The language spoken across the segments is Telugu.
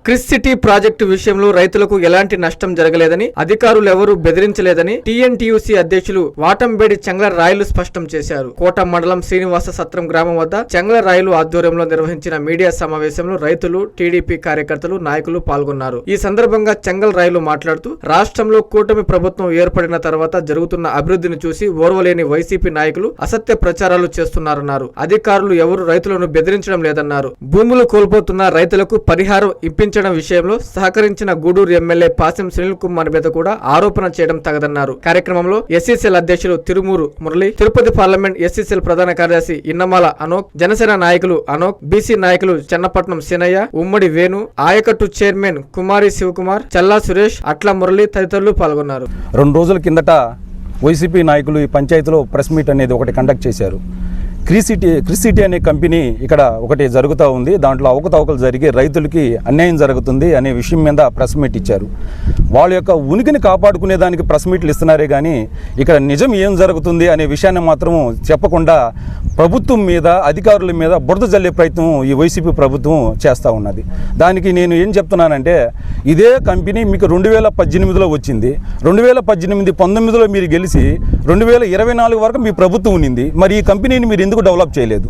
క్రిస్ సిటీ ప్రాజెక్టు విషయంలో రైతులకు ఎలాంటి నష్టం జరగలేదని, అధికారులు ఎవరూ బెదిరించలేదని టీఎన్టీయూసీ అధ్యక్షులు వాటంబేడి చెంగళ రాయలు స్పష్టం చేశారు. కోట మండలం శ్రీనివాస సత్రం గ్రామం వద్ద చెంగళ రాయలు ఆధ్వర్యంలో నిర్వహించిన మీడియా సమావేశంలో రైతులు, టీడీపీ కార్యకర్తలు, నాయకులు పాల్గొన్నారు. ఈ సందర్భంగా చెంగళ రాయలు మాట్లాడుతూ, రాష్ట్రంలో కూటమి ప్రభుత్వం ఏర్పడిన తర్వాత జరుగుతున్న అభివృద్ధిని చూసి ఓర్వలేని వైసీపీ నాయకులు అసత్య ప్రచారాలు చేస్తున్నారన్నారు. అధికారులు ఎవరు రైతులను బెదిరించడం లేదన్నారు. భూములు కోల్పోతున్న రైతులకు పరిహారం ఇప్పించడం విషయంలో సహకరించిన గూడూరు ఎమ్మెల్యే పాసిం సునీల్ కుమార్ మీద కూడా ఆరోపణ చేయడం తగదన్నారు. కార్యక్రమంలో ఎస్సీసీఎల్ అధ్యక్షులు తిరుమూరు మురళి, తిరుపతి పార్లమెంట్ ఎస్సీసీఎల్ ప్రధాన కార్యదర్శి ఇన్నమాల అనోక్, జనసేన నాయకులు అనోక్, బీసీ నాయకులు చెన్నపట్నం సీనయ్య, ఉమ్మడి వేణు, ఆయకట్టు చైర్మన్ కుమారి శివకుమార్, చల్లా సురేష్, అట్ల మురళి తదితరులు పాల్గొన్నారు. 2 రోజుల కిందట వైసీపీ నాయకులు ఈ పంచాయతీలో ప్రెస్ మీట్ అనేది ఒకటి కండక్ట్ చేశారు. క్రిస్ సిటీ అనే కంపెనీ ఇక్కడ ఒకటి జరుగుతూ ఉంది, దాంట్లో అవకతవకలు జరిగి రైతులకి అన్యాయం జరుగుతుంది అనే విషయం మీద ప్రెస్ మీట్ ఇచ్చారు. వాళ్ళ యొక్క ఉనికిని కాపాడుకునే దానికి ప్రెస్ మీట్లు ఇస్తున్నారే కానీ ఇక్కడ నిజం ఏం జరుగుతుంది అనే విషయాన్ని మాత్రం చెప్పకుండా ప్రభుత్వం మీద, అధికారుల మీద బురద జల్లే ప్రయత్నం ఈ వైసీపీ ప్రభుత్వం చేస్తూ ఉన్నది. దానికి నేను ఏం చెప్తున్నానంటే, ఇదే కంపెనీ మీకు 2018లో వచ్చింది, 2018-19లో మీరు గెలిచి 2024 వరకు మీ ప్రభుత్వం ఉన్నింది. మరి ఈ కంపెనీని మీరు ఎందుకు డెవలప్ చేయలేదు?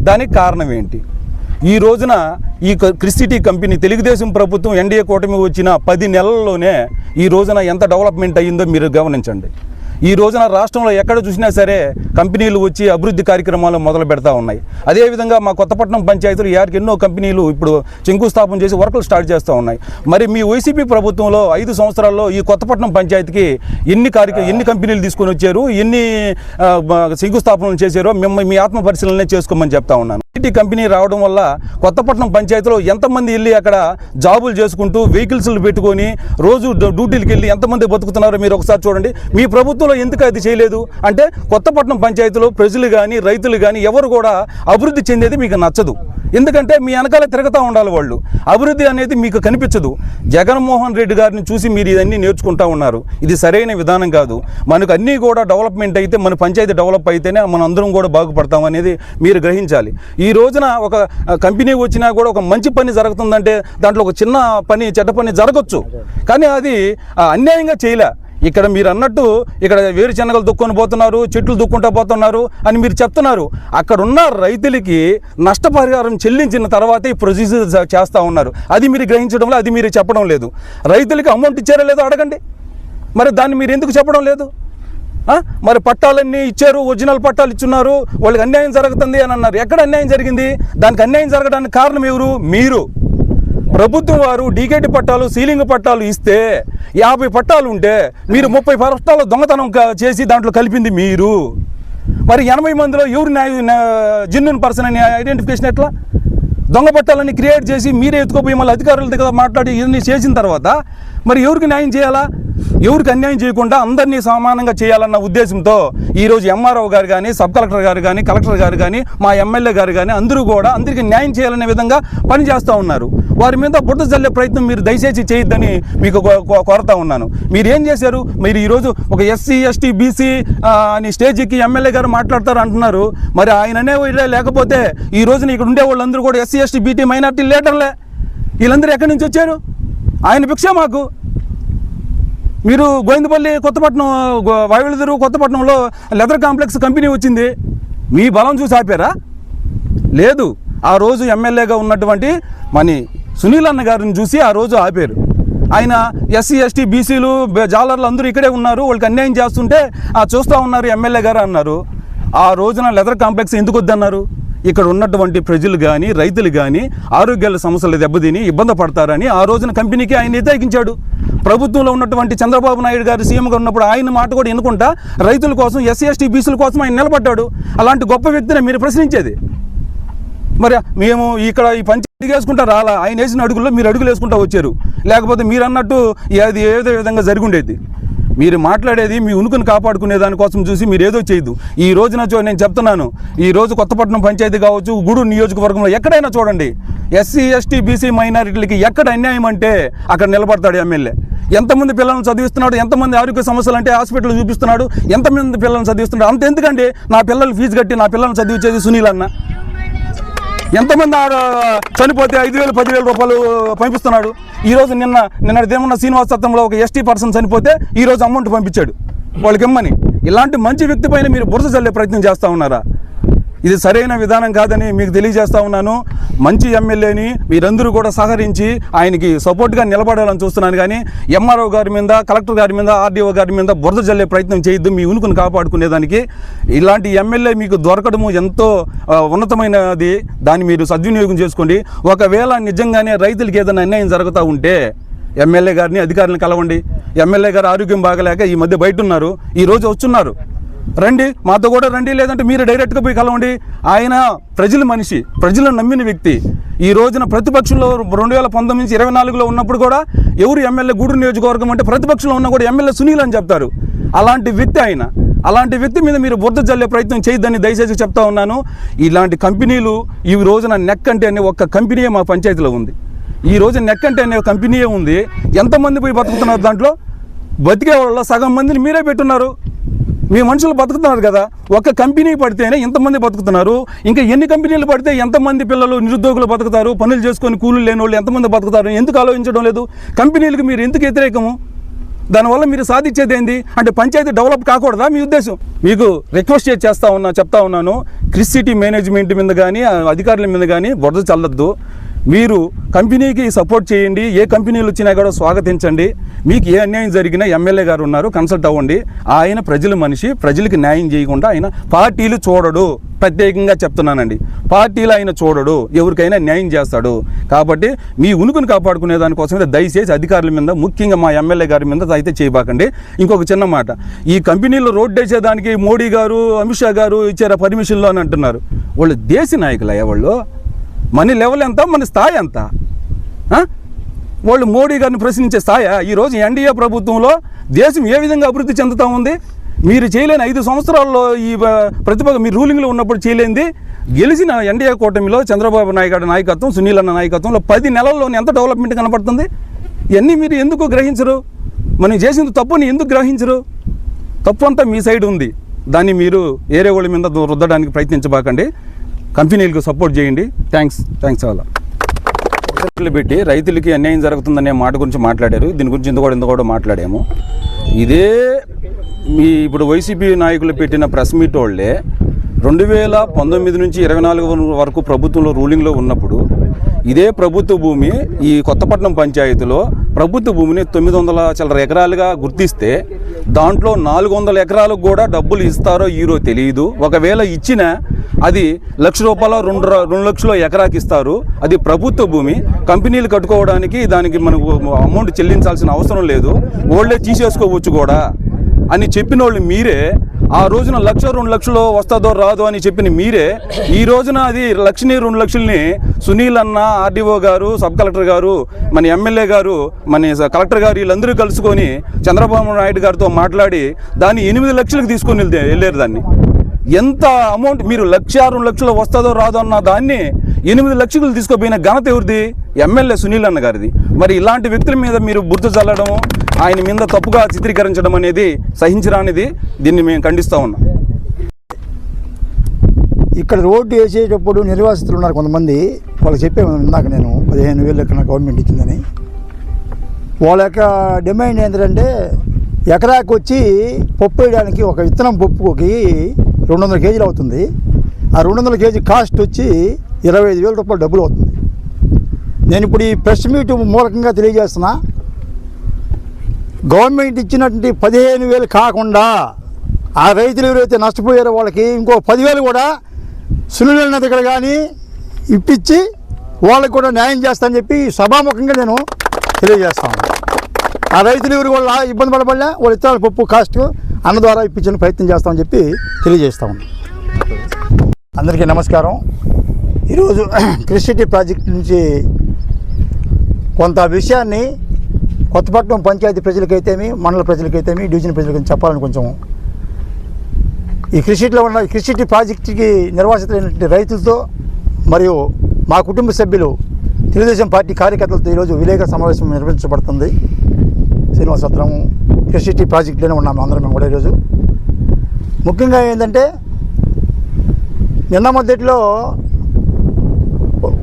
దానికి కారణం ఏంటి? ఈ రోజున ఈ క్రిస్ సిటీ కంపెనీ తెలుగుదేశం ప్రభుత్వం ఎన్డీఏ కూటమి వచ్చిన 10 నెలల్లోనే ఈ రోజున ఎంత డెవలప్మెంట్ అయ్యిందో మీరు గమనించండి. ఈ రోజున రాష్ట్రంలో ఎక్కడ చూసినా సరే కంపెనీలు వచ్చి అభివృద్ధి కార్యక్రమాలు మొదలు పెడతా ఉన్నాయి. అదేవిధంగా మా కొత్తపట్నం పంచాయతీలు ఎన్నో కంపెనీలు ఇప్పుడు శంకుస్థాపన చేసి వర్కులు స్టార్ట్ చేస్తూ ఉన్నాయి. మరి మీ వైసీపీ ప్రభుత్వంలో 5 సంవత్సరాల్లో ఈ కొత్తపట్నం పంచాయతీకి ఎన్ని కంపెనీలు తీసుకొని వచ్చారు, ఎన్ని శంకుస్థాపనలు చేశారో మీ ఆత్మ పరిశీలనే చేసుకోమని చెప్తా ఉన్నాను. సిటీ కంపెనీ రావడం వల్ల కొత్తపట్నం పంచాయతీలో ఎంతమంది వెళ్ళి అక్కడ జాబులు చేసుకుంటూ వెహికల్స్లు పెట్టుకొని రోజు డ్యూటీలకు వెళ్ళి ఎంతమంది బతుకుతున్నారో మీరు ఒకసారి చూడండి. మీ ప్రభుత్వంలో ఎందుకు అది చేయలేదు అంటే, కొత్తపట్నం పంచాయతీలో ప్రజలు కానీ రైతులు కానీ ఎవరు కూడా అభివృద్ధి చెందేది మీకు నచ్చదు. ఎందుకంటే మీ వెనకాల తిరగతా ఉండాలి వాళ్ళు. అభివృద్ధి అనేది మీకు కనిపించదు. జగన్మోహన్ రెడ్డి గారిని చూసి మీరు ఇదన్నీ నేర్చుకుంటా ఉన్నారు. ఇది సరైన విధానం కాదు. మనకు అన్నీ కూడా డెవలప్మెంట్ అయితే, మన పంచాయతీ డెవలప్ అయితేనే మనం అందరం కూడా బాగుపడతాం అనేది మీరు గ్రహించాలి. ఈ రోజున ఒక కంపెనీ వచ్చినా కూడా ఒక మంచి పని జరుగుతుందంటే దాంట్లో ఒక చిన్న పని, చెడ్డ పని జరగచ్చు, కానీ అది అన్యాయంగా చేయలే. ఇక్కడ మీరు అన్నట్టు ఇక్కడ వేరుశనగలు దుక్కొని పోతున్నారు, చెట్లు దుక్కుంటూ పోతున్నారు అని మీరు చెప్తున్నారు. అక్కడున్న రైతులకి నష్టపరిహారం చెల్లించిన తర్వాతే ఈ ప్రొసీజర్ చేస్తూ ఉన్నారు. అది మీరు గ్రహించడంలో, అది మీరు చెప్పడం లేదు. రైతులకి అమౌంట్ ఇచ్చారో లేదో అడగండి. మరి దాన్ని మీరు ఎందుకు చెప్పడం లేదు? మరి పట్టాలన్నీ ఇచ్చారు, ఒరిజినల్ పట్టాలు ఇచ్చున్నారు, వాళ్ళకి అన్యాయం జరుగుతుంది అని అన్నారు. ఎక్కడ అన్యాయం జరిగింది? దానికి అన్యాయం జరగడానికి కారణం ఎవరు? మీరు. ప్రభుత్వం వారు డీకేటీ పట్టాలు, సీలింగ్ పట్టాలు ఇస్తే 50 పట్టాలు ఉంటే మీరు 30 పట్టాలు దొంగతనం చేసి దాంట్లో కలిపింది మీరు. మరి 80 మందిలో ఎవరు జెన్యూన్ పర్సన్ అని ఐడెంటిఫికేషన్ ఎట్లా? దొంగ పట్టాలని క్రియేట్ చేసి మీరే ఎత్తుకోపోయి మళ్ళీ అధికారుల దగ్గర మాట్లాడి ఇవన్నీ చేసిన తర్వాత మరి ఎవరికి న్యాయం చేయాలా? ఎవరికి అన్యాయం చేయకుండా అందరినీ సమానంగా చేయాలన్న ఉద్దేశంతో ఈరోజు ఎంఆర్ఓ గారు కానీ, సబ్ కలెక్టర్ గారు కానీ, కలెక్టర్ గారు కానీ, మా ఎమ్మెల్యే గారు కానీ అందరూ కూడా అందరికీ న్యాయం చేయాలనే విధంగా పనిచేస్తూ ఉన్నారు. వారి మీద బురద జల్లే ప్రయత్నం మీరు దయచేసి చేయొద్దని మీకు కోరుతా ఉన్నాను. మీరు ఏం చేశారు? మీరు ఈరోజు ఒక ఎస్సీ, ఎస్టీ, బీసీ అని స్టేజ్కి ఎమ్మెల్యే గారు మాట్లాడతారు అంటున్నారు. మరి ఆయన అనేవాళ్ళే, లేకపోతే ఈ రోజున ఇక్కడ ఉండే వాళ్ళందరూ కూడా ఎస్సీ, ఎస్టీ, బీటీ, మైనార్టీ లీడర్లే. వీళ్ళందరూ ఎక్కడి నుంచి వచ్చారు? ఆయన భిక్ష మాకు. మీరు గోవిందపల్లి, కొత్తపట్నం, వాయువులదరు కొత్తపట్నంలో లెదర్ కాంప్లెక్స్ కంపెనీ వచ్చింది. మీ బలం చూసి ఆపారా? లేదు. ఆ రోజు ఎమ్మెల్యేగా ఉన్నటువంటి మని సునీల్ అన్న గారిని చూసి ఆ రోజు ఆపారు. ఆయన ఎస్సీ, ఎస్టీ, బీసీలు, జాలర్లు అందరూ ఇక్కడే ఉన్నారు, వాళ్ళకి అన్యాయం చేస్తుంటే చూస్తూ ఉన్నారు ఎమ్మెల్యే గారు అన్నారు. ఆ రోజున లెదర్ కాంప్లెక్స్ ఎందుకు వద్దన్నారు? ఇక్కడ ఉన్నటువంటి ప్రజలు కానీ, రైతులు కానీ ఆరోగ్యాల సమస్యలు దెబ్బతిని ఇబ్బంది పడతారని ఆ రోజున కంపెనీకి ఆయన వ్యతిరేకించాడు. ప్రభుత్వంలో ఉన్నటువంటి చంద్రబాబు నాయుడు గారు సీఎంగా ఉన్నప్పుడు ఆయన మాట కూడా ఎన్నుకుంటా రైతుల కోసం, ఎస్సీ, ఎస్టీ, బీసీల కోసం ఆయన నిలబడ్డాడు. అలాంటి గొప్ప వ్యక్తిని మీరు ప్రశ్నించేది? మరి మేము ఇక్కడ ఈ పంచాయతీ వేసుకుంటా రాలా, ఆయన వేసిన అడుగుల్లో మీరు అడుగులు వేసుకుంటూ వచ్చారు. లేకపోతే మీరు అన్నట్టు అది ఏదో విధంగా జరిగి ఉండేది. మీరు మాట్లాడేది మీ ఉనికిని కాపాడుకునే దానికోసం చూసి మీరు ఏదో చేయదు. ఈ రోజున నేను చెప్తున్నాను, ఈ రోజు కొత్తపట్నం పంచాయతీ కావచ్చు, గూడూరు నియోజకవర్గంలో ఎక్కడైనా చూడండి, ఎస్సీ, ఎస్టీ, బీసీ, మైనారిటీలకి ఎక్కడ అన్యాయం అంటే అక్కడ నిలబడతాడు ఎమ్మెల్యే. ఎంతమంది పిల్లలను చదివిస్తున్నాడు, ఎంతమంది ఆరోగ్య సమస్యలు అంటే హాస్పిటల్ చూపిస్తున్నాడు, ఎంతమంది పిల్లలను చదివిస్తున్నాడు. అంత ఎందుకండి నా పిల్లలు ఫీజు కట్టి నా పిల్లలను చదివించేది సునీల్ అన్న. ఎంతమంది చనిపోతే 5,000 10,000 రూపాయలు పంపిస్తున్నాడు. ఈరోజు నిన్న శ్రీనివాస సత్రంలో ఒక ఎస్టీ పర్సన్ చనిపోతే ఈరోజు అమౌంట్ పంపించాడు వాళ్ళకి ఇమ్మని. ఇలాంటి మంచి వ్యక్తి పైన మీరు బురద చల్లే ప్రయత్నం చేస్తూ ఉన్నారా? ఇది సరైన విధానం కాదని మీకు తెలియజేస్తా ఉన్నాను. మంచి ఎమ్మెల్యేని మీరందరూ కూడా సహకరించి ఆయనకి సపోర్ట్గా నిలబడాలని చూస్తున్నాను. కానీ ఎంఆర్ఓ గారి మీద, కలెక్టర్ గారి మీద, ఆర్డీఓ గారి మీద బురద జల్లే ప్రయత్నం చేయొద్దు. మీ ఉనికిని కాపాడుకునేదానికి ఇలాంటి ఎమ్మెల్యే మీకు దొరకడము ఎంతో ఉన్నతమైనది. దాన్ని మీరు సద్వినియోగం చేసుకోండి. ఒకవేళ నిజంగానే రైతులకి ఏదైనా అన్యాయం జరుగుతూ ఉంటే ఎమ్మెల్యే గారిని, అధికారులను కలవండి. ఎమ్మెల్యే గారు ఆరోగ్యం బాగలేక ఈ మధ్య బయట ఉన్నారు, ఈరోజు వచ్చున్నారు, రండి, మాతో కూడా రండి. లేదంటే మీరు డైరెక్ట్గా పోయి కలవండి. ఆయన ప్రజల మనిషి, ప్రజలను నమ్మిన వ్యక్తి. ఈ రోజున ప్రతిపక్షంలో 2019 నుంచి 24లో ఉన్నప్పుడు కూడా ఎవరు ఎమ్మెల్యే గూడూరు నియోజకవర్గం అంటే ప్రతిపక్షంలో ఉన్నా కూడా ఎమ్మెల్యే సునీల్ అని చెప్తారు. అలాంటి వ్యక్తి ఆయన. అలాంటి వ్యక్తి మీద మీరు బురద జల్లే ప్రయత్నం చేయొద్దని దయచేసి చెప్తా ఉన్నాను. ఇలాంటి కంపెనీలు ఈ రోజున నెక్ అంటే అనే ఒక్క కంపెనీయే మా పంచాయతీలో ఉంది. ఈ రోజు నెక్ అంటే అనే కంపెనీయే ఉంది. ఎంతమంది పోయి బతుకుతున్నారు? దాంట్లో బతికే వాళ్ళ సగం మందిని మీరే పెట్టున్నారు. మీ మనుషులు బతుకుతున్నారు కదా. ఒక కంపెనీ పడితేనే ఇంతమంది బతుకుతున్నారు. ఇంకా ఎన్ని కంపెనీలు పడితే ఎంతమంది పిల్లలు నిరుద్యోగులు బతుకుతారు? పనులు చేసుకొని కూలీలు లేని వాళ్ళు ఎంతమంది బతుకుతారు? ఎందుకు ఆలోచించడం లేదు? కంపెనీలకు మీరు ఎందుకు వ్యతిరేకము? దానివల్ల మీరు సాధించేది ఏంది? అంటే పంచాయతీ డెవలప్ కాకూడదా మీ ఉద్దేశం? మీకు రిక్వెస్ట్ చెప్తా ఉన్నాను. క్రిస్ సిటీ మేనేజ్మెంట్ మీద కానీ, అధికారుల మీద కానీ బురద చల్లద్దు. మీరు కంపెనీకి సపోర్ట్ చేయండి. ఏ కంపెనీలు వచ్చినా కూడా స్వాగతించండి. మీకు ఏ అన్యాయం జరిగినా ఎమ్మెల్యే గారు ఉన్నారు, కన్సల్ట్ అవ్వండి. ఆయన ప్రజల మనిషి. ప్రజలకు న్యాయం చేయకుండా ఆయన పార్టీలు చూడడు. ప్రత్యేకంగా చెప్తున్నానండి, పార్టీలు ఆయన చూడడు, ఎవరికైనా న్యాయం చేస్తాడు. కాబట్టి మీ ఉనికిని కాపాడుకునే దానికోసమే దయచేసి అధికారుల మీద, ముఖ్యంగా మా ఎమ్మెల్యే గారి మీద అయితే చేయబాకండి. ఇంకొక చిన్న మాట, ఈ కంపెనీలో రోడ్డు వేసేదానికి మోడీ గారు, అమిత్ షా గారు ఇచ్చారా పర్మిషన్లో అని అంటున్నారు. వాళ్ళు దేశ నాయకులయ్యా వాళ్ళు. మన లెవెల్ ఎంత, మన స్థాయి ఎంత? వాళ్ళు మోడీ గారిని ప్రశ్నించే స్థాయి. ఈరోజు ఎన్డీఏ ప్రభుత్వంలో దేశం ఏ విధంగా అభివృద్ధి చెందుతూ ఉంది? మీరు చేయలేని 5 సంవత్సరాల్లో ఈ ప్రతిపక్ష మీరు రూలింగ్లో ఉన్నప్పుడు చేయలేనిది గెలిచిన ఎన్డీఏ కూటమిలో చంద్రబాబు నాయుడు గారి నాయకత్వం, సునీల్ అన్న నాయకత్వంలో 10 నెలల్లోనే ఎంత డెవలప్మెంట్ కనపడుతుంది? ఇవన్నీ మీరు ఎందుకు గ్రహించరు? మనం చేసింది తప్పుని ఎందుకు గ్రహించరు? తప్పు అంతా మీ సైడ్ ఉంది. దాన్ని మీరు ఏరే వాళ్ళ మీద రుద్దడానికి ప్రయత్నించబాకండి. కంపెనీలకు సపోర్ట్ చేయండి. థ్యాంక్స్ చాలా. పెట్టి రైతులకి అన్యాయం జరుగుతుందనే మాట గురించి మాట్లాడారు. దీని గురించి ఇంత కూడా మాట్లాడాము. ఇదే మీ ఇప్పుడు వైసీపీ నాయకులు పెట్టిన ప్రెస్ మీట్ వాళ్ళే 2019 నుంచి 24 వరకు ప్రభుత్వంలో రూలింగ్లో ఉన్నప్పుడు ఇదే ప్రభుత్వ భూమి ఈ కొత్తపట్నం పంచాయతీలో ప్రభుత్వ భూమిని 900 చిల్లర ఎకరాలుగా గుర్తిస్తే దాంట్లో 400 ఎకరాలకు కూడా డబ్బులు ఇస్తారో ఈరో తెలియదు. ఒకవేళ ఇచ్చినా అది ₹1,00,000 2 లక్షలు ఎకరాకి ఇస్తారు. అది ప్రభుత్వ భూమి. కంపెనీలు కట్టుకోవడానికి దానికి మనకు అమౌంట్ చెల్లించాల్సిన అవసరం లేదు, వాళ్ళే తీసేసుకోవచ్చు కూడా అని చెప్పిన వాళ్ళు మీరే. ఆ రోజున 1,00,000 2 లక్షలు వస్తుందో రాదో అని చెప్పిన మీరే ఈ రోజున అది 1,00,000 2 లక్షల్ని సునీల్ అన్న, ఆర్డీఓ గారు, సబ్ కలెక్టర్ గారు, మన ఎమ్మెల్యే గారు, మన కలెక్టర్ గారు వీళ్ళందరూ కలుసుకొని చంద్రబాబు నాయుడు గారితో మాట్లాడి దాన్ని 8 లక్షలకు తీసుకొని వెళ్ళారు. దాన్ని ఎంత అమౌంట్ మీరు 1,00,000 2 లక్షలు వస్తుందో రాదో అన్న దాన్ని 8 లక్షలు తీసుకుపోయిన ఘనత ఎవరిది? ఎమ్మెల్యే సునీల్ అన్న గారిది. మరి ఇలాంటి వ్యక్తుల మీద మీరు బురద చల్లడం, ఆయన మీద తప్పుగా చిత్రీకరించడం అనేది సహించరానిది. దీన్ని మేము ఖండిస్తూ ఉన్నాం. ఇక్కడ రోడ్డు వేసేటప్పుడు నిర్వాసితులు ఉన్నారు కొంతమంది. వాళ్ళకి చెప్పాము ఇందాక నేను 15,000 ఎక్కడ గవర్నమెంట్ ఇచ్చిందని. వాళ్ళ యొక్క డిమాండ్ ఏంటంటే ఎకరాకి వచ్చి పప్పు వేయడానికి ఒక విత్తనం పప్పుకి 200 కేజీలు అవుతుంది. ఆ 200 కేజీ కాస్ట్ వచ్చి 25,000 రూపాయలు డబ్బులు అవుతుంది. నేను ఇప్పుడు ఈ ప్రెస్ మీట్ మూలకంగా తెలియజేస్తున్నా, గవర్నమెంట్ ఇచ్చినటువంటి 15,000 కాకుండా ఆ రైతులు ఎవరైతే నష్టపోయారో వాళ్ళకి ఇంకో 10,000 కూడా సునీల్ దగ్గర కానీ ఇప్పించి వాళ్ళకి కూడా న్యాయం చేస్తానని చెప్పి సభాముఖంగా నేను తెలియజేస్తాను. ఆ రైతులు ఎవరు వాళ్ళ ఇబ్బంది పడబడలే, వాళ్ళు ఇతరాల పప్పు కాస్ట్ అన్న ద్వారా ఇప్పించడానికి ప్రయత్నం చేస్తామని చెప్పి తెలియజేస్తా ఉన్నాం. అందరికీ నమస్కారం. ఈరోజు క్రిస్ సిటీ ప్రాజెక్ట్ నుంచి కొంత విషయాన్ని కొత్తపట్నం పంచాయతీ ప్రజలకైతేమి, మండల ప్రజలకైతేమి, డివిజన్ ప్రజలకైతే చెప్పాలని కొంచెం ఈ క్రిస్ సిటీలో ఉన్న క్రిస్ సిటీ ప్రాజెక్టుకి నిర్వాసితులైనటువంటి రైతులతో మరియు మా కుటుంబ సభ్యులు తెలుగుదేశం పార్టీ కార్యకర్తలతో ఈరోజు విలేకరుల సమావేశం నిర్వహించబడుతుంది. శ్రీనివాస సత్రం క్రిస్ సిటీ ప్రాజెక్టులోనే ఉన్నాము అందరం కూడా. ఈరోజు ముఖ్యంగా ఏంటంటే నిన్న మొదట్లో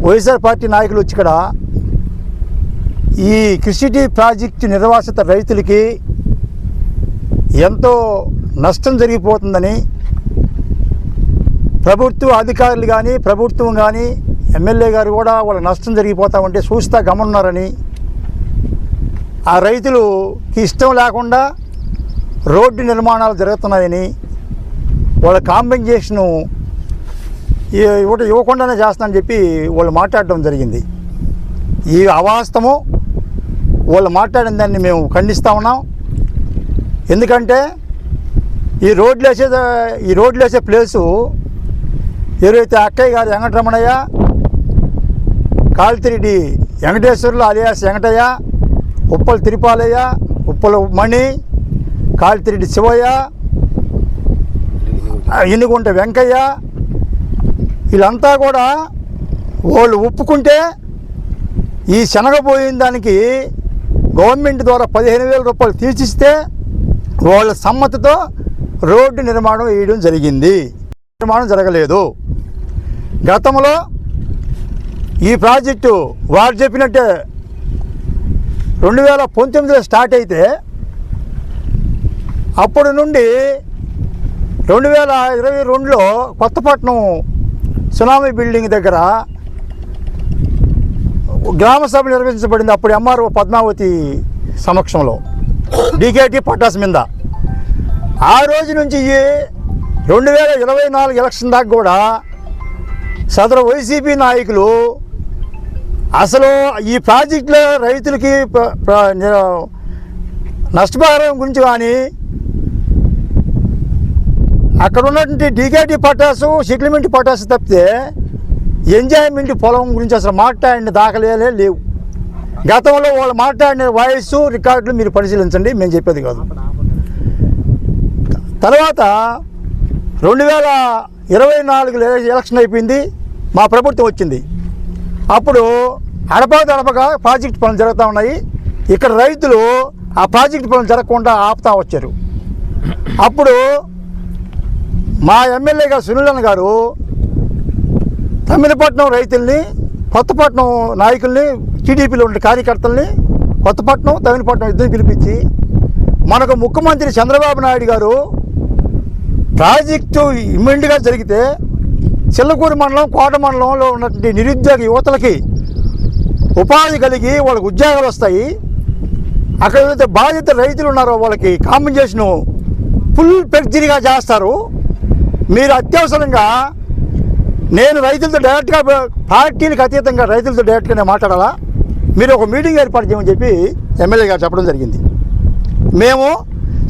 వైఎస్ఆర్ పార్టీ నాయకులు వచ్చి ఇక్కడ ఈ క్రిసిటీ ప్రాజెక్టు నిర్వాసిత రైతులకి ఎంతో నష్టం జరిగిపోతుందని ప్రభుత్వ అధికారులు కానీ ప్రభుత్వం కానీ ఎమ్మెల్యే గారు కూడా వాళ్ళకి నష్టం జరిగిపోతామంటే చూస్తా గమనున్నారని, ఆ రైతులకి ఇష్టం లేకుండా రోడ్డు నిర్మాణాలు జరుగుతున్నాయని, వాళ్ళ కాంపెన్సేషను ఇవ్వకుండానే చేస్తానని చెప్పి వాళ్ళు మాట్లాడడం జరిగింది. ఈ అవాస్తవం వాళ్ళు మాట్లాడిన దాన్ని మేము ఖండిస్తూ ఉన్నాం. ఎందుకంటే ఈ రోడ్లు వేసే ప్లేసు ఎవరైతే అక్కయ్య గారు వెంకటరమణయ్య, కాల్తిరెడ్డి వెంకటేశ్వర్లు అలియాస్ వెంకటయ్య, ఉప్పల తిరుపాలయ్య, ఉప్పల మణి, కాల్తిరెడ్డి శివయ్య, ఇనుగుంట వెంకయ్య, వీళ్ళంతా కూడా వాళ్ళు ఒప్పుకుంటే ఈ శనగపోయిన దానికి గవర్నమెంట్ ద్వారా 15,000 రూపాయలు తీసిస్తే వాళ్ళ సమ్మతితో రోడ్డు నిర్మాణం వేయడం జరిగింది. నిర్మాణం జరగలేదు. గతంలో ఈ ప్రాజెక్టు వారు చెప్పినట్టే 2019లో స్టార్ట్ అయితే అప్పటి నుండి 2022లో కొత్తపట్నం సునామీ బిల్డింగ్ దగ్గర గ్రామ సభ నిర్వహించబడింది. అప్పుడు ఎంఆర్ఓ పద్మావతి సమక్షంలో డీకేటీ పట్టాస్ మీద. ఆ రోజు నుంచి 2024 ఎలక్షన్ దాకా కూడా సదరు వైసీపీ నాయకులు అసలు ఈ ప్రాజెక్టులో రైతులకి నష్టపరిహారం గురించి కానీ, అక్కడ ఉన్నటువంటి డీకేటీ పట్టాసు సెటిల్మెంట్ పట్టాసు తప్పితే ఎంజాయ్మెంట్ పొలం గురించి అసలు మాట్లాడిన దాఖలేలే లేవు. గతంలో వాళ్ళు మాట్లాడిన వాయిస్ రికార్డులు మీరు పరిశీలించండి, మేము చెప్పేది కాదు. తర్వాత 2024 ఎలక్షన్ అయిపోయింది, మా ప్రభుత్వం వచ్చింది. అప్పుడు అడపగా ప్రాజెక్ట్ పనులు జరుగుతూ ఉన్నాయి. ఇక్కడ రైతులు ఆ ప్రాజెక్ట్ పనులు జరగకుండా ఆపుతా వచ్చారు. అప్పుడు మా ఎమ్మెల్యేగా సునీలన్ గారు తమిళపట్నం రైతుల్ని, కొత్తపట్నం నాయకుల్ని, టీడీపీలో ఉండే కార్యకర్తల్ని కొత్తపట్నం తమిళపట్నం ఇద్దరిని పిలిపించి మనకు ముఖ్యమంత్రి చంద్రబాబు నాయుడు గారు ప్రాజెక్టు ఇమ్మీడియట్గా జరిగితే చిల్లకూరు మండలం, కోట మండలంలో ఉన్నటువంటి నిరుద్యోగ యువతలకి ఉపాధి కలిగి వాళ్ళకి ఉద్యోగాలు వస్తాయి. అక్కడ ఏదైతే బాధిత రైతులు ఉన్నారో వాళ్ళకి కాంపెన్సేషను ఫుల్ ఫ్లెడ్జ్డ్గా చేస్తారు. మీరు అత్యవసరంగా నేను రైతులతో డైరెక్ట్గా, పార్టీలకు అతీతంగా రైతులతో డైరెక్ట్గానే మాట్లాడాలా, మీరు ఒక మీటింగ్ ఏర్పాటు చేయమని చెప్పి ఎమ్మెల్యే గారు చెప్పడం జరిగింది. మేము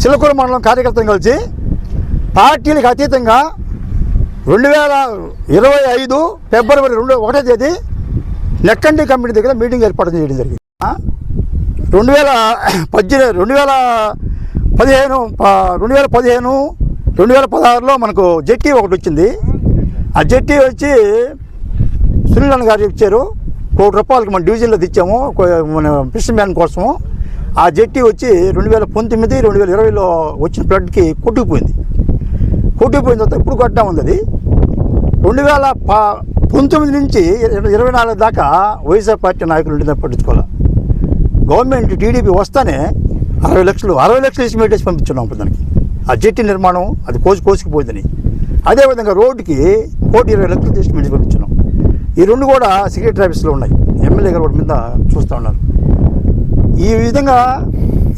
చిల్లకూరు మండలం కార్యకర్తలు కలిసి పార్టీలకు అతీతంగా 2025 ఫిబ్రవరి 1వ తేదీ నెక్కండి కమిటీ దగ్గర మీటింగ్ ఏర్పాటు చేయడం జరిగింది. 2016లో మనకు జెట్టి ఒకటి వచ్చింది. ఆ జెట్టి వచ్చి సునీలన్ గారు ఇచ్చారు. ₹1,00,000 మన డివిజన్లో తెచ్చాము మన ఫిషర్ మ్యాన్ కోసము. ఆ జెట్టి వచ్చి 2019, 2020లో వచ్చిన ఫ్లడ్కి కొట్టుకుపోయిన తర్వాత ఇప్పుడు కొట్టా ఉంది. అది 2019 నుంచి 24 దాకా వైఎస్ఆర్ పార్టీ నాయకులు ఉంటే పట్టించుకోవాలి. గవర్నమెంట్ టీడీపీ వస్తానే 60 లక్షలు ఎస్టిమేట్ వేసి పంపించున్నాం. ఇప్పుడు దానికి ఆ జెట్టి నిర్మాణం అది కోసుకుపోయిందని. అదేవిధంగా రోడ్డుకి 1,20 లక్షలు ఎస్టిమేట్ వేసి పంపించున్నాం. ఈ రెండు కూడా సెక్రటరీ ఆఫీస్లో ఉన్నాయి. ఎమ్మెల్యే గారు వాటి మీద చూస్తూ ఉన్నారు. ఈ విధంగా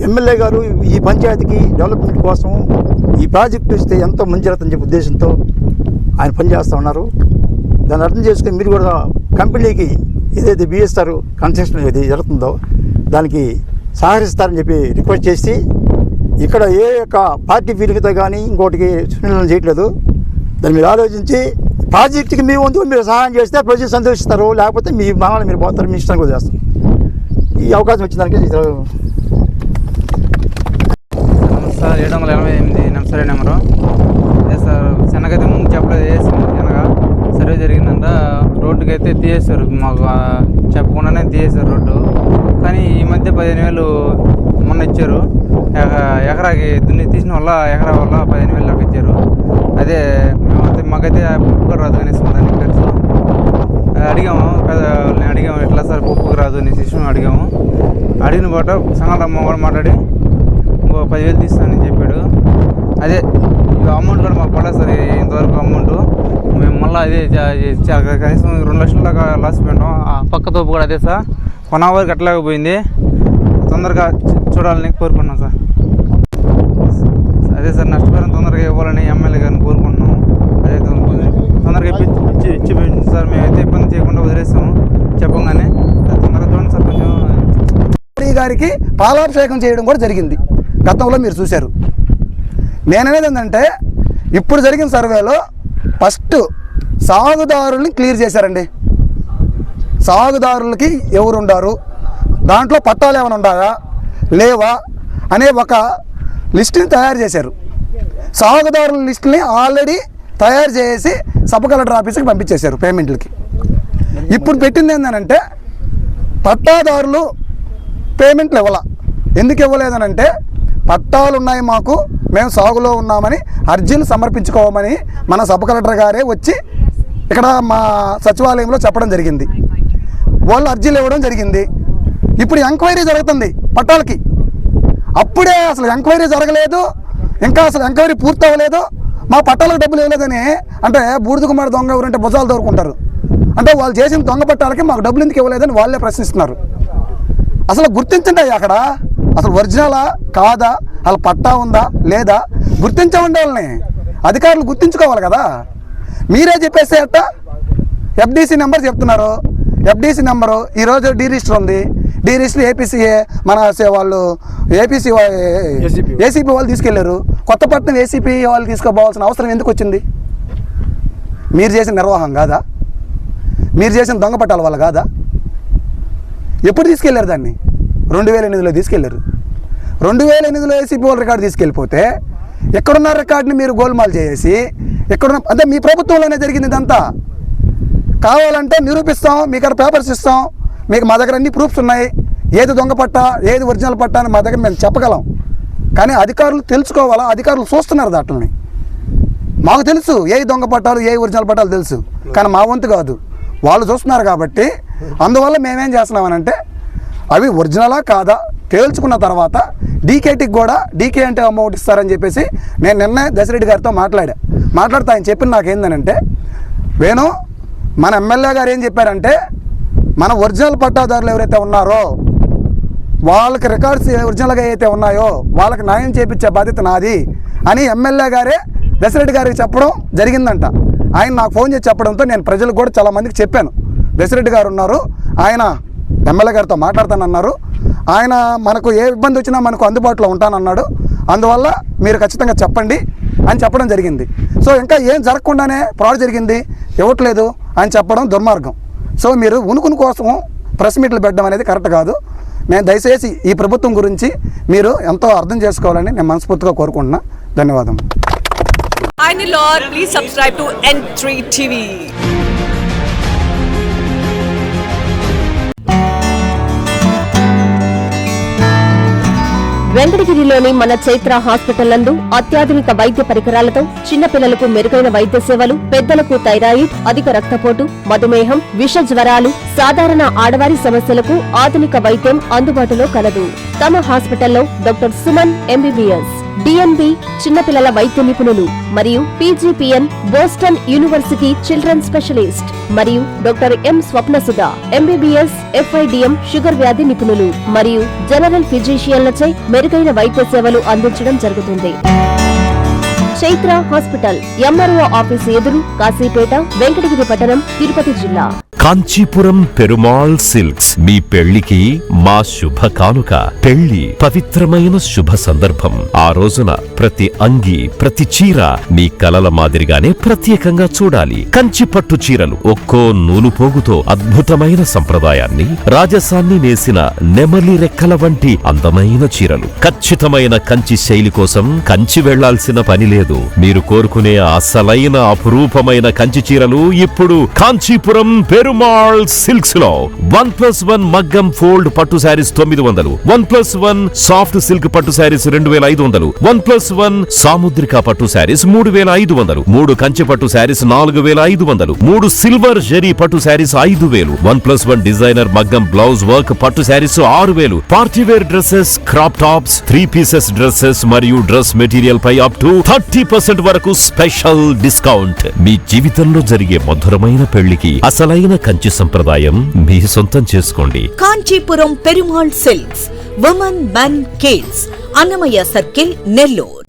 ఎమ్మెల్యే గారు ఈ పంచాయతీకి డెవలప్మెంట్ కోసం ఈ ప్రాజెక్టు ఇస్తే ఎంతో మంచి జరుగుతుందని చెప్పే ఉద్దేశంతో ఆయన పనిచేస్తూ ఉన్నారు. దాన్ని అర్థం చేసుకుని మీరు కూడా కంపెనీకి ఏదైతే బిఎస్ఆర్ కన్స్ట్రక్షన్ ఏది జరుగుతుందో దానికి సహకరిస్తారని చెప్పి రిక్వెస్ట్ చేసి, ఇక్కడ ఏ యొక్క పార్టీ ఫీలింగ్తో కానీ ఇంకోటికి సునీలన చేయట్లేదు. దాన్ని మీరు ఆలోచించి ప్రాజెక్టుకి మీ వంతు మీరు సహాయం చేస్తే ప్రజలు సంతోషిస్తారు, లేకపోతే మీ మనల్ని మీరు పోతారు, మీ ఇష్టానికి చేస్తారు. ఈ అవకాశం వచ్చిన దానికి సార్ 788 నర్సరీ నెంబరు. అదే సార్ శనగైతే ముందు చెప్పలేదు, వేసాము శనగ సర్వే జరిగిందంట. రోడ్డుకి అయితే తీసేశారు, మాకు చెప్పకుండానే తీసేశారు రోడ్డు. కానీ ఈ మధ్య 15,000 మొన్న ఇచ్చారు. ఎకరాకి దున్ని తీసిన వల్ల ఎకరా వల్ల 15,000 దాకా ఇచ్చారు. అదే మేమైతే మాకైతే కూడా రాదు కనీసం దానికి ఖర్చు. అడిగాము అడిగాము, ఎట్లా సార్ పప్పుకు రాదు నీ సిస్టమ్ అడిగాము. అడిగిన పాట సంఘాలమ్మ కూడా మాట్లాడి ఇంకో 10,000 తీస్తానని చెప్పాడు. అదే అమౌంట్ కూడా మాకు పడలేదు సార్ ఇంతవరకు అమౌంట్. మేము మళ్ళీ అదే కనీసం 2 లక్షల దాకా లాస్ పెట్టాం. ఆ పక్క తోపు కూడా అదే సార్ 1 అవర్కి అట్లాగపోయింది. తొందరగా చూడాలని కోరుకున్నాం సార్. అదే సార్ నష్టపరిహారం తొందరగా ఇవ్వాలని ఎమ్మెల్యే గారిని కోరుకుంటున్నాము. అదే తొందరగా ఇచ్చి సార్ మేమైతే ఇబ్బంది చేయకుండా వదిలేస్తాము చెప్పగానే. తొందరగా చూడండి సార్. కొంచెం గారికి పాలాభిషేకం చేయడం కూడా జరిగింది, గతంలో మీరు చూశారు. నేననేది ఏంటంటే ఇప్పుడు జరిగిన సర్వేలో ఫస్ట్ సాగుదారుల్ని క్లియర్ చేశారండి. సాగుదారులకి ఎవరు ఉండారు, దాంట్లో పట్టాలు ఏమైనా ఉండాలా లేవా అనే ఒక లిస్టుని తయారు చేశారు. సాగుదారుల లిస్టుని ఆల్రెడీ తయారు చేసి సబ్ కలెక్టర్ ఆఫీస్కి పంపించేశారు పేమెంట్లకి. ఇప్పుడు పెట్టింది ఏంటంటే పట్టాదారులు పేమెంట్లు ఇవ్వాల. ఎందుకు ఇవ్వలేదనంటే పట్టాలు ఉన్నాయి మాకు, మేము సాగులో ఉన్నామని అర్జీలు సమర్పించుకోమని మన సబ్ కలెక్టర్ గారే వచ్చి ఇక్కడ మా సచివాలయంలో చెప్పడం జరిగింది. వాళ్ళు అర్జీలు ఇవ్వడం జరిగింది. ఇప్పుడు ఎంక్వైరీ జరుగుతుంది పట్టాలకి. అప్పుడే అసలు ఎంక్వైరీ జరగలేదు, ఇంకా అసలు ఎంక్వైరీ పూర్తి అవ్వలేదు, మా పట్టాలకు డబ్బులు ఇవ్వలేదని అంటే బూడిద కుమార్ దొంగ ఎవరంటే భుజాలు దొరుకుంటారు. అంటే వాళ్ళు చేసిన దొంగ పట్టాలకి మాకు డబ్బులు ఎందుకు ఇవ్వలేదని వాళ్ళే ప్రశ్నిస్తున్నారు. అసలు గుర్తించండి అక్కడ అసలు ఒరిజినలా కాదా, అసలు పట్టా ఉందా లేదా గుర్తించమండి. వాళ్ళని అధికారులు గుర్తించుకోవాలి కదా. మీరే చెప్పేస్తే అట్ట ఎఫ్డీసీ నెంబర్ చెప్తున్నారు. ఎఫ్డీసీ నెంబరు ఈరోజు డీ రిజిస్టర్ ఉంది. డీ రిజిస్టర్ ఏపీసీఏ మన వాళ్ళు ఏసీపీ వాళ్ళు తీసుకెళ్లారు. కొత్తపట్నం ఏసీపీ వాళ్ళు తీసుకోపోవాల్సిన అవసరం ఎందుకు వచ్చింది? మీరు చేసిన నిర్వాహం కాదా, మీరు చేసిన దొంగ పట్టాల వల్ల కాదా? ఎప్పుడు తీసుకెళ్లారు దాన్ని? 2008లో తీసుకెళ్లారు. 2008లో ఏసీపీ వాళ్ళ రికార్డు తీసుకెళ్ళిపోతే ఎక్కడున్న రికార్డుని మీరు గోల్మాల్ చేసి ఎక్కడున్న అంటే మీ ప్రభుత్వంలోనే జరిగింది ఇదంతా. కావాలంటే నిరూపిస్తాం, మీకు అక్కడ పేపర్స్ ఇస్తాం, మీకు మా దగ్గర అన్ని ప్రూఫ్స్ ఉన్నాయి, ఏది దొంగ పట్టా ఏది ఒరిజినల్ పట్టా అని మా దగ్గర మేము చెప్పగలం. కానీ అధికారులు తెలుసుకోవాలా, అధికారులు చూస్తున్నారు దాంట్లని. మాకు తెలుసు ఏ దొంగ పట్టాలు ఏ ఒరిజినల్ పట్టాలు తెలుసు, కానీ మా వంతు కాదు, వాళ్ళు చూస్తున్నారు. కాబట్టి అందువల్ల మేమేం చేస్తున్నామనంటే అవి ఒరిజినలా కాదా తేల్చుకున్న తర్వాత డీకేటీకి కూడా డీకే అంటే అమౌంట్ ఇస్తారని చెప్పేసి నేను నిన్న దశరెడ్డి గారితో మాట్లాడితే ఆయన చెప్పిన నాకేందనంటే, వేణు మన ఎమ్మెల్యే గారు ఏం చెప్పారంటే మన ఒరిజినల్ పట్టాదారులు ఎవరైతే ఉన్నారో వాళ్ళకి రికార్డ్స్ ఒరిజినల్గా అయితే ఉన్నాయో వాళ్ళకి న్యాయం చేయించే బాధ్యత నాది అని ఎమ్మెల్యే గారే దశరెడ్డి గారికి చెప్పడం జరిగిందంట. ఆయన నాకు ఫోన్ చేసి చెప్పడంతో నేను ప్రజలకు కూడా చాలామందికి చెప్పాను. దశరెడ్డి గారు ఉన్నారు, ఆయన ఎమ్మెల్యే గారితో మాట్లాడతానన్నారు, ఆయన మనకు ఏ ఇబ్బంది వచ్చినా మనకు అందుబాటులో ఉంటానన్నాడు, అందువల్ల మీరు ఖచ్చితంగా చెప్పండి అని చెప్పడం జరిగింది. సో ఇంకా ఏం జరగకుండానే ఫ్రాడ్ జరిగింది, ఇవ్వట్లేదు అని చెప్పడం దుర్మార్గం. సో మీరు ఉనుకుని కోసం ప్రెస్ మీట్లు పెట్టడం అనేది కరెక్ట్ కాదు. నేను దయచేసి ఈ ప్రభుత్వం గురించి మీరు ఎంతో అర్థం చేసుకోవాలని నేను మనస్ఫూర్తిగా కోరుకుంటున్నా. ధన్యవాదం. Hi Nilor, please subscribe to N3 TV. వెంకటగిరిలోని మన చైత్ర హాస్పిటల్ నందు అత్యాధునిక వైద్య పరికరాలతో చిన్నపిల్లలకు మెరుగైన వైద్య సేవలు, పెద్దలకు థైరాయిడ్, అధిక రక్తపోటు, మధుమేహం, విష జ్వరాలు, సాధారణ ఆడవారి సమస్యలకు ఆధునిక వైద్యం అందుబాటులో కలదు. తమ హాస్పిటల్లో డాక్టర్ సుమన్ ఎంబీబీఎస్, డిఎన్బి చిన్నపిల్లల వైద్య నిపుణులు మరియు PGPN Boston university children specialist మరియు doctor M Swapnasudha MBBS FIDM sugar వ్యాధి నిపుణులు మరియు జనరల్ ఫిజిషియన్లచే మెరుగైన వైద్య సేవలు అందించడం జరుగుతుంది. చైత్ర హాస్పిటల్, ఎంఆర్ఓ ఆఫీసు ఎదురు, కాశీపేట, వెంకటగిరి పట్టణం, తిరుపతి జిల్లా. కాంచీపురం పెరుమాళ్ సిల్క్స్ మీ పెళ్లికి మా శుభ కానుక. పెళ్లి పవిత్రమైన శుభ సందర్భం. ఆ రోజున ప్రతి అంగి, ప్రతి చీర మీ కలల మాదిరిగానే ప్రత్యేకంగా చూడాలి. కంచి పట్టు చీరలు ఒక్కో నూలు పోగుతో అద్భుతమైన సంప్రదాయాన్ని, రాజసాన్ని నేసిన నెమలి రెక్కల వంటి అందమైన చీరలు. ఖచ్చితమైన కంచి శైలి కోసం కంచి వెళ్లాల్సిన పని లేదు. మీరు కోరుకునే అసలైన అపురూపమైన కంచి చీరలు ఇప్పుడు కాంచీపురం పెరుమాళ్ పెరుమాళ్ సిల్క్స్ లో 1+1 మగ్గం ఫోల్డ్ పట్టు శారీస్ 900, 1+1 సాఫ్ట్ సిల్క్ పట్టు శారీస్ 2500, 1+1 సాముద్రిక పట్టు శారీస్ 3500, 3 కంచి పట్టు saris 4500, 3 silver zari pattu saris 5000, 1+1 designer maggam blouse work pattu saris 6000, partywear dresses, crop tops, 3 pieces dresses మరియు డ్రెస్ మెటీరియల్ పై అప్ టు 30% వరకు స్పెషల్ డిస్కౌంట్. మీ జీవితంలో జరిగే మధురమైన పెళ్లికి అసలైన కంచి సంప్రదాయం మీ సొంతం చేసుకోండి. Kanchipuram Perumal silks, women men kids, Annamayya circle, Nellore.